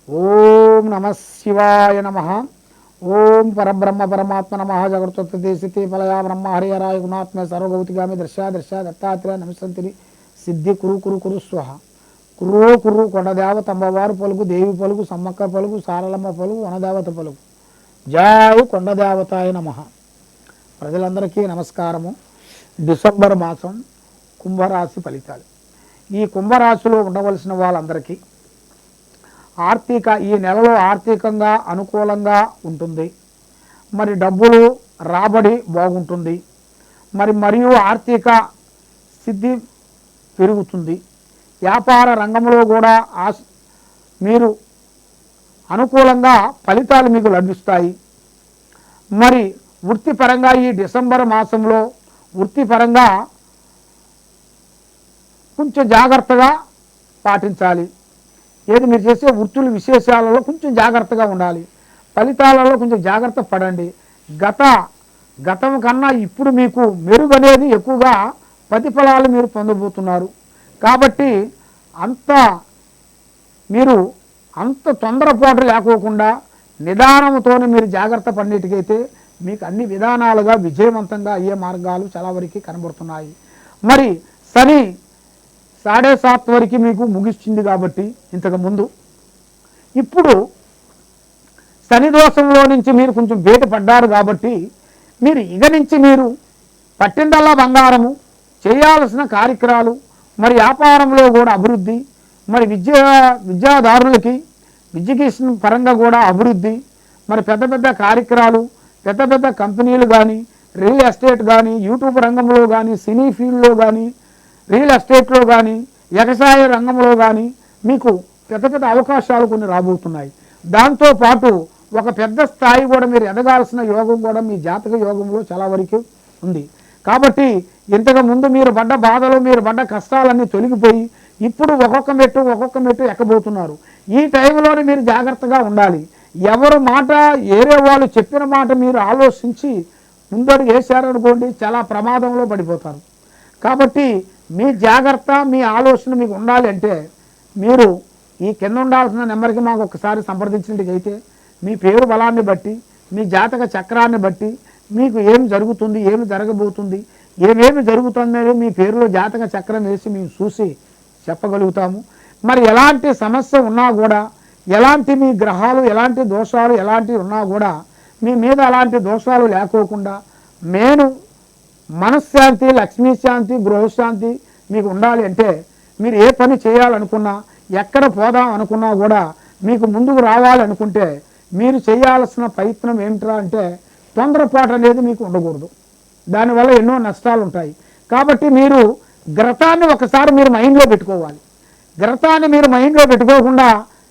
ఓం నమ శివాయ నమ. ఓం పరబ్రహ్మ పరమాత్మ నమ. జగత్తే ఫలయా బ్రహ్మ హరిహరాయ గుణాత్మ సర్వగౌతిగామి దృశ్యా దత్తాత్రేయ నమస్తంతిని సిద్ధి కురు కురు కురు స్వహ. కుర్రో కుర్రు కొండదేవత అమ్మవారు పలుకు, దేవి పలుకు, సమ్మక్క పలుకు, సారలమ్మ పలుకు, వనదేవత పలుకు. జై కొండదేవతాయ నమ. ప్రజలందరికీ నమస్కారము. డిసెంబర్ మాసం కుంభరాశి ఫలితాలు. ఈ కుంభరాశిలో ఉండవలసిన వాళ్ళందరికీ ఈ నెలలో ఆర్థికంగా అనుకూలంగా ఉంటుంది. మరి డబ్బులు రాబడి బాగుంటుంది. మరియు ఆర్థిక సిద్ధి పెరుగుతుంది. వ్యాపార రంగంలో కూడా మీరు అనుకూలంగా ఫలితాలు మీకు లభిస్తాయి. మరి వృత్తిపరంగా ఈ డిసెంబర్ మాసంలో వృత్తిపరంగా కొంచెం జాగ్రత్తగా పాటించాలి. ఏది మీరు చేసే వృత్తుల విశేషాలలో కొంచెం జాగ్రత్తగా ఉండాలి. ఫలితాలలో కొంచెం జాగ్రత్త పడండి. గతం కన్నా ఇప్పుడు మీకు మెరుగనేది ఎక్కువగా ప్రతిఫలాలు మీరు పొందబోతున్నారు. కాబట్టి మీరు అంత తొందరపాటు లేకోకుండా నిదానంతోనే మీరు జాగ్రత్త పడినట్టుకైతే మీకు అన్ని విధానాలుగా విజయవంతంగా అయ్యే మార్గాలు చాలా వరకు కనబడుతున్నాయి. మరి శని 7:30 వరకు మీకు ముగిస్తుంది. కాబట్టి ఇంతకుముందు ఇప్పుడు శని దోషంలో నుంచి మీరు కొంచెం బయటపడ్డారు. కాబట్టి మీరు ఇక నుంచి మీరు పట్టిందల్లా బంగారము చేయాల్సిన కార్యక్రమాలు, మరి వ్యాపారంలో కూడా అభివృద్ధి, మరి విద్యాదారులకి ఎడ్యుకేషన్ పరంగా కూడా అభివృద్ధి, మరి పెద్ద పెద్ద కార్యక్రమాలు, పెద్ద పెద్ద కంపెనీలు కానీ, రియల్ ఎస్టేట్ కానీ, యూట్యూబ్ రంగంలో కానీ, సినీ ఫీల్డ్లో కానీ, రియల్ ఎస్టేట్లో కానీ, వ్యవసాయ రంగంలో కానీ మీకు పెద్ద పెద్ద అవకాశాలు కొన్ని రాబోతున్నాయి. దాంతోపాటు ఒక పెద్ద స్థాయి కూడా మీరు ఎదగాల్సిన యోగం కూడా మీ జాతక యోగంలో చాలా వరకు ఉంది. కాబట్టి ఇంతకు ముందు మీరు పడ్డ బాధలు, మీరు పడ్డ కష్టాలన్నీ తొలగిపోయి ఇప్పుడు ఒక్కొక్క మెట్టు ఎక్కబోతున్నారు. ఈ టైంలోనే మీరు జాగ్రత్తగా ఉండాలి. ఎవరు మాట, ఏరే వాళ్ళు చెప్పిన మాట మీరు ఆలోచించి ముందడుగు వేశారనుకోండి, చాలా ప్రమాదంలో పడిపోతారు. కాబట్టి మీ జాగ్రత్త, మీ ఆలోచన మీకు ఉండాలి అంటే మీరు ఈ కింద ఉండాల్సిన నెంబర్కి మాకు ఒకసారి సంప్రదించినట్టుగైతే మీ పేరు బలాన్ని బట్టి, మీ జాతక చక్రాన్ని బట్టి మీకు ఏం జరుగుతుంది, ఏమి జరగబోతుంది, ఏమేమి జరుగుతుందని మీ పేరులో జాతక చక్రం వేసి మేము చూసి చెప్పగలుగుతాము. మరి ఎలాంటి సమస్య ఉన్నా కూడా, ఎలాంటి మీ గ్రహాలు, ఎలాంటి దోషాలు ఎలాంటివి ఉన్నా కూడా మీ మీద అలాంటి దోషాలు లేకోకుండా మనశ్శాంతి, లక్ష్మీశాంతి, గృహశాంతి మీకు ఉండాలి అంటే మీరు ఏ పని చేయాలనుకున్నా, ఎక్కడ పోదాం అనుకున్నా కూడా మీకు ముందుకు రావాలనుకుంటే మీరు చేయాల్సిన ప్రయత్నం ఏమిట్రా అంటే తొందరపాటు అనేది మీకు ఉండకూడదు. దానివల్ల ఎన్నో నష్టాలు ఉంటాయి. కాబట్టి మీరు గ్రతాన్ని ఒకసారి మీరు మైండ్లో పెట్టుకోవాలి. గ్రతాన్ని మీరు మైండ్లో పెట్టుకోకుండా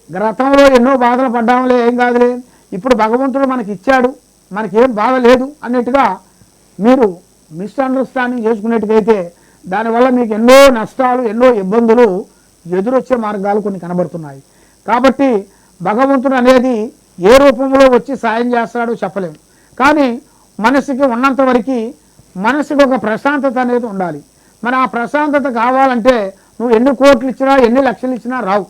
గ్రతంలో ఎన్నో బాధలు పడ్డాంలే, ఏం కాదులే, ఇప్పుడు భగవంతుడు మనకి ఇచ్చాడు, మనకేం బాధ లేదు అన్నట్టుగా మీరు మిస్అండర్స్టాండింగ్ చేసుకునేట్టుకైతే దానివల్ల మీకు ఎన్నో నష్టాలు, ఎన్నో ఇబ్బందులు ఎదురొచ్చే మార్గాలు కొన్ని కనబడుతున్నాయి. కాబట్టి భగవంతుడు అనేది ఏ రూపంలో వచ్చి సాయం చేస్తాడో చెప్పలేము. కానీ మనసుకి ఉన్నంత వరకు మనసుకి ఒక ప్రశాంతత అనేది ఉండాలి. మరి ఆ ప్రశాంతత కావాలంటే నువ్వు ఎన్ని కోట్లు ఇచ్చినా, ఎన్ని లక్షలు ఇచ్చినా రావు.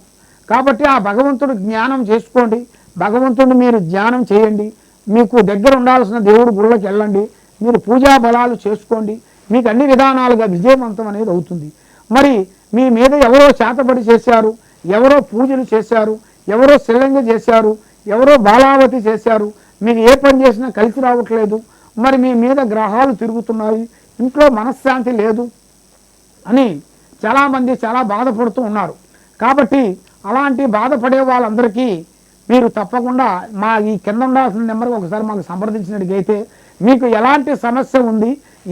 కాబట్టి ఆ భగవంతుడు జ్ఞానం చేసుకోండి. భగవంతుడిని మీరు ధ్యానం చేయండి. మీకు దగ్గర ఉండాల్సిన దేవుడు గుళ్ళకి వెళ్ళండి. మీరు పూజా బలాలు చేసుకోండి. మీకు అన్ని విధానాలుగా విజయవంతం అనేది అవుతుంది. మరి మీ మీద ఎవరో చేతబడి చేశారు, ఎవరో పూజలు చేశారు, ఎవరో శిల్లంగి చేశారు, ఎవరో బాలావతి చేశారు, మీకు ఏ పని చేసినా కలిసి రావట్లేదు, మరి మీ మీద గ్రహాలు తిరుగుతున్నాయి, ఇంట్లో మనశ్శాంతి లేదు అని చాలామంది చాలా బాధపడుతూ ఉన్నారు. కాబట్టి అలాంటి బాధపడే వాళ్ళందరికీ మీరు తప్పకుండా మా ఈ కింద ఉండాల్సిన నెంబర్కి ఒకసారి మాకు సంప్రదించినట్టుగైతే మీకు ఎలాంటి సమస్య ఉంది,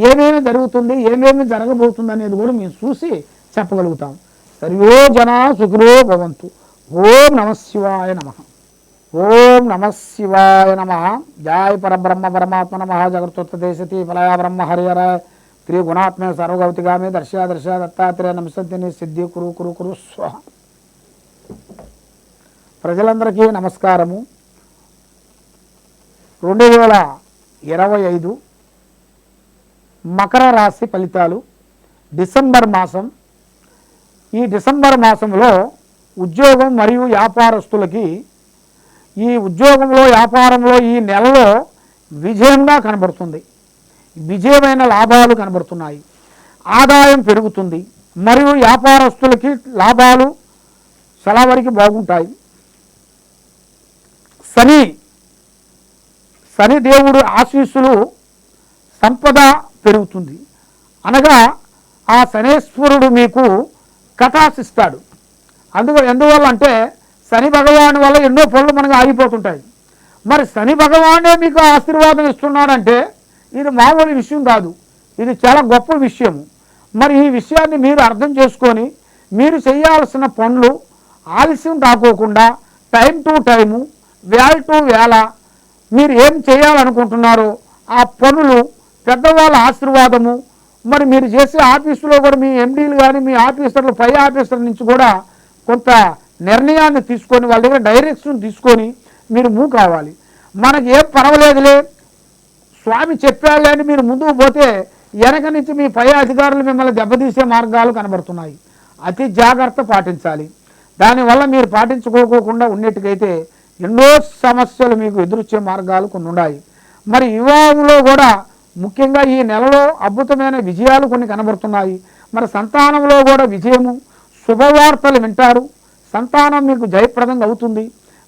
ఏమేమి జరుగుతుంది, ఏమేమి జరగబోతుంది అనేది కూడా మేము చూసి చెప్పగలుగుతాం. సర్వే జనా సుఖినో భవంతు. ఓం నమః శివాయ నమః. ఓం నమః శివాయ నమః. జై పరబ్రహ్మ పరమాత్మ నమః. జగత్తే ఫలయా బ్రహ్మ హరిహరాయ త్రిగుణాత్మే సర్వగౌతిగామి దర్శా దత్తాత్రేయ నమస్తంతిని సిద్ధి కురు కురు కురు స్వహ. ప్రజలందరికీ నమస్కారము. 2025 మకర రాశి ఫలితాలు డిసెంబర్ మాసం. ఈ డిసెంబర్ మాసంలో ఉద్యోగం మరియు వ్యాపారస్తులకి ఈ ఉద్యోగంలో వ్యాపారంలో ఈ నెలలో విజయంగా కనబడుతుంది. విజయమైన లాభాలు కనబడుతున్నాయి. ఆదాయం పెరుగుతుంది. మరియు వ్యాపారస్తులకి లాభాలు చాలా వరకు బాగుంటాయి. శని దేవుడు ఆశీస్సులు సంపద పెరుగుతుంది. అనగా ఆ శనేశ్వరుడు మీకు కటాక్షిస్తాడు. ఎందువల్ల అంటే శని భగవాను వల్ల ఎన్నో పనులు మనకు ఆగిపోతుంటాయి. మరి శని భగవానే మీకు ఆశీర్వాదం ఇస్తున్నాడంటే ఇది మామూలు విషయం కాదు, ఇది చాలా గొప్ప విషయము. మరి ఈ విషయాన్ని మీరు అర్థం చేసుకొని మీరు చేయాల్సిన పనులు ఆలస్యం కాకోకుండా టైం టు టైము, వేళ టు వేళ మీరు ఏం చేయాలనుకుంటున్నారో ఆ పనులు పెద్దవాళ్ళ ఆశీర్వాదము, మరి మీరు చేసే ఆఫీసులో కూడా మీ ఎండీలు కానీ మీ ఆఫీసర్లు పై ఆఫీసర్ నుంచి కూడా కొంత నిర్ణయాన్ని తీసుకొని వాళ్ళ దగ్గర డైరెక్షన్ తీసుకొని మీరు మూవ్ కావాలి. మనకి ఏం పర్వాలేదులే స్వామి చెప్పాలి అని మీరు ముందుకు పోతే వెనక నుంచి మీ పై అధికారులు మిమ్మల్ని దెబ్బతీసే మార్గాలు కనబడుతున్నాయి. అతి జాగ్రత్త పాటించాలి. దానివల్ల మీరు పాటించుకోకుండా ఉన్నట్టుకైతే ఎన్నో సమస్యలు మీకు ఎదురొచ్చే మార్గాలు కొన్ని ఉన్నాయి. మరి వివాహంలో కూడా ముఖ్యంగా ఈ నెలలో అద్భుతమైన విజయాలు కొన్ని కనబడుతున్నాయి. మరి సంతానంలో కూడా విజయము, శుభవార్తలు వింటారు. సంతానం మీకు జయప్రదంగా అవుతుంది.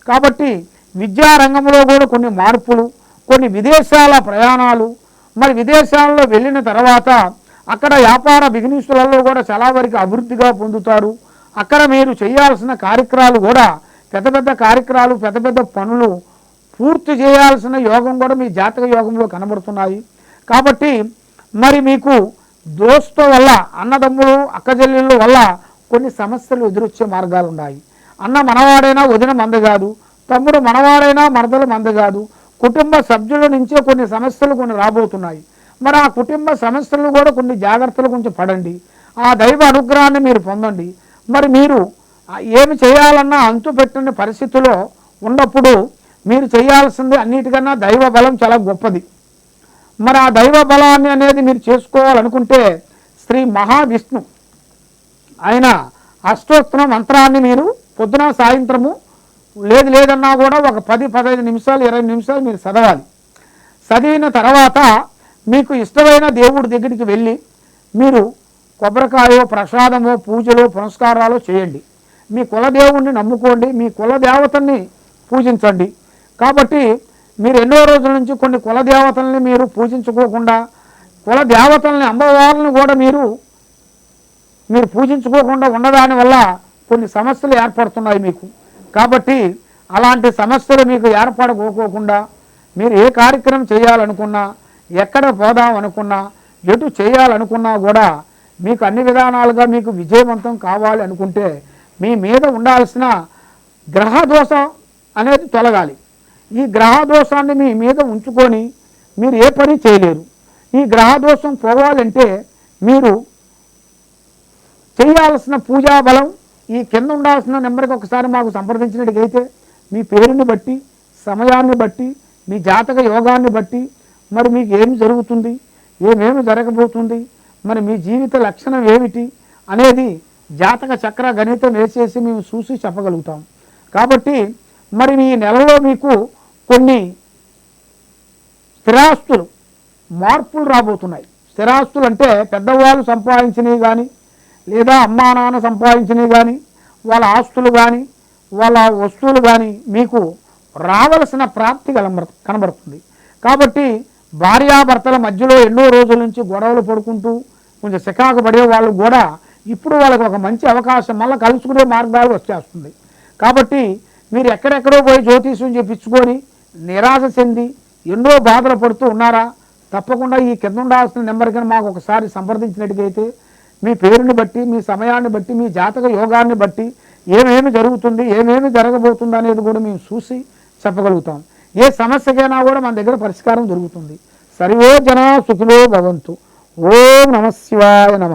కాబట్టి విద్యారంగంలో కూడా కొన్ని మార్పులు, కొన్ని విదేశాల ప్రయాణాలు, మరి విదేశాల్లో వెళ్ళిన తర్వాత అక్కడ వ్యాపార బిజినెస్లలో కూడా చాలా వరకు అభివృద్ధిగా పొందుతారు. అక్కడ మీరు చేయాల్సిన కార్యక్రమాలు కూడా పెద్ద పెద్ద కార్యక్రమాలు, పెద్ద పెద్ద పనులు పూర్తి చేయాల్సిన యోగం కూడా మీ జాతక యోగంలో కనబడుతున్నాయి. కాబట్టి మరి మీకు దోస్తు వల్ల, అన్నదమ్ములు అక్కజెల్లెళ్ళ వల్ల కొన్ని సమస్యలు ఎదురొచ్చే మార్గాలు ఉన్నాయి. అన్న మనవాడైనా వదిన మంద కాదు, తమ్ముడు మనవాడైనా మరదలు మంద కాదు. కుటుంబ సభ్యుల నుంచే కొన్ని సమస్యలు కొన్ని రాబోతున్నాయి. మరి ఆ కుటుంబ సమస్యలు కూడా కొన్ని జాగ్రత్తలు కొంచెం పడండి. ఆ దైవ అనుగ్రహాన్ని మీరు పొందండి. మరి మీరు ఏమి చేయాలన్నా అంతు పెట్టని పరిస్థితిలో ఉన్నప్పుడు మీరు చేయాల్సింది అన్నిటికన్నా దైవ బలం చాలా గొప్పది. మరి ఆ దైవ బలాన్ని అనేది మీరు చేసుకోవాలనుకుంటే శ్రీ మహావిష్ణు ఆయన అష్టోత్తర మంత్రాన్ని మీరు పొద్దున సాయంత్రము లేదన్నా కూడా ఒక 10-15 నిమిషాలు 20 నిమిషాలు మీరు చదవాలి. చదివిన తర్వాత మీకు ఇష్టమైన దేవుడి దగ్గరికి వెళ్ళి మీరు కొబ్బరికాయో ప్రసాదమో పూజలో పునస్కారాలు చేయండి. మీ కులదేవుణ్ణి నమ్ముకోండి, మీ కులదేవతల్ని పూజించండి. కాబట్టి మీరు ఎన్నో రోజుల నుంచి కొన్ని కులదేవతల్ని మీరు పూజించుకోకుండా, కులదేవతల్ని అమ్మవారిని కూడా మీరు పూజించుకోకుండా ఉండదాని వల్ల కొన్ని సమస్యలు ఏర్పడుతున్నాయి మీకు. కాబట్టి అలాంటి సమస్యలు మీకు ఏర్పడకోకుండా మీరు ఏ కార్యక్రమం చేయాలనుకున్నా, ఎక్కడ పోదాం అనుకున్నా, ఎటు చేయాలనుకున్నా కూడా మీకు అన్ని విధానాలుగా మీకు విజయవంతం కావాలి అనుకుంటే మీ మీద ఉండాల్సిన గ్రహదోషం అనేది తొలగాలి. ఈ గ్రహదోషాన్ని మీ మీద ఉంచుకొని మీరు ఏ పని చేయలేరు. ఈ గ్రహదోషం పోవాలంటే మీరు చేయాల్సిన పూజా బలం ఈ కింద ఉండాల్సిన నెంబర్కి ఒకసారి మాకు సంప్రదించినట్టుగైతే మీ పేరుని బట్టి, సమయాన్ని బట్టి, మీ జాతక యోగాన్ని బట్టి మరి మీకు ఏమి జరుగుతుంది, ఏమేమి జరగబోతుంది, మరి మీ జీవిత లక్షణం ఏమిటి అనేది జాతక చక్ర గణితం వేసేసి మేము చూసి చెప్పగలుగుతాం. కాబట్టి మరి ఈ నెలలో మీకు కొన్ని స్థిరాస్తులు మార్పులు రాబోతున్నాయి. స్థిరాస్తులు అంటే పెద్దవాళ్ళు సంపాదించినవి కానీ, లేదా అమ్మా నాన్న సంపాదించినవి కానీ, వాళ్ళ ఆస్తులు కానీ, వాళ్ళ వస్తువులు కానీ మీకు రావలసిన ప్రాప్తి కనబడుతుంది. కాబట్టి భార్యాభర్తల మధ్యలో ఎన్నో రోజుల నుంచి గొడవలు పడుకుంటూ కొంచెం చికాకు పడే వాళ్ళు కూడా ఇప్పుడు వాళ్ళకి ఒక మంచి అవకాశం మళ్ళీ కలుసుకునే మార్గాలు వచ్చేస్తుంది. కాబట్టి మీరు ఎక్కడెక్కడో పోయి జ్యోతిష్యం చెప్పించుకొని నిరాశ చెంది ఎన్నో బాధలు పడుతూ ఉన్నారా? తప్పకుండా ఈ కింద ఉండాల్సిన నెంబర్కి మాకు ఒకసారి సంప్రదించినట్టుగైతే మీ పేరుని బట్టి, మీ సమయాన్ని బట్టి, మీ జాతక యోగాన్ని బట్టి ఏమేమి జరుగుతుంది, ఏమేమి జరగబోతుంది అనేది కూడా మేము చూసి చెప్పగలుగుతాం. ఏ సమస్యకైనా కూడా మన దగ్గర పరిష్కారం దొరుకుతుంది. సర్వే జనా సుఖినో భవంతు. ఓం నమః శివాయ నమః.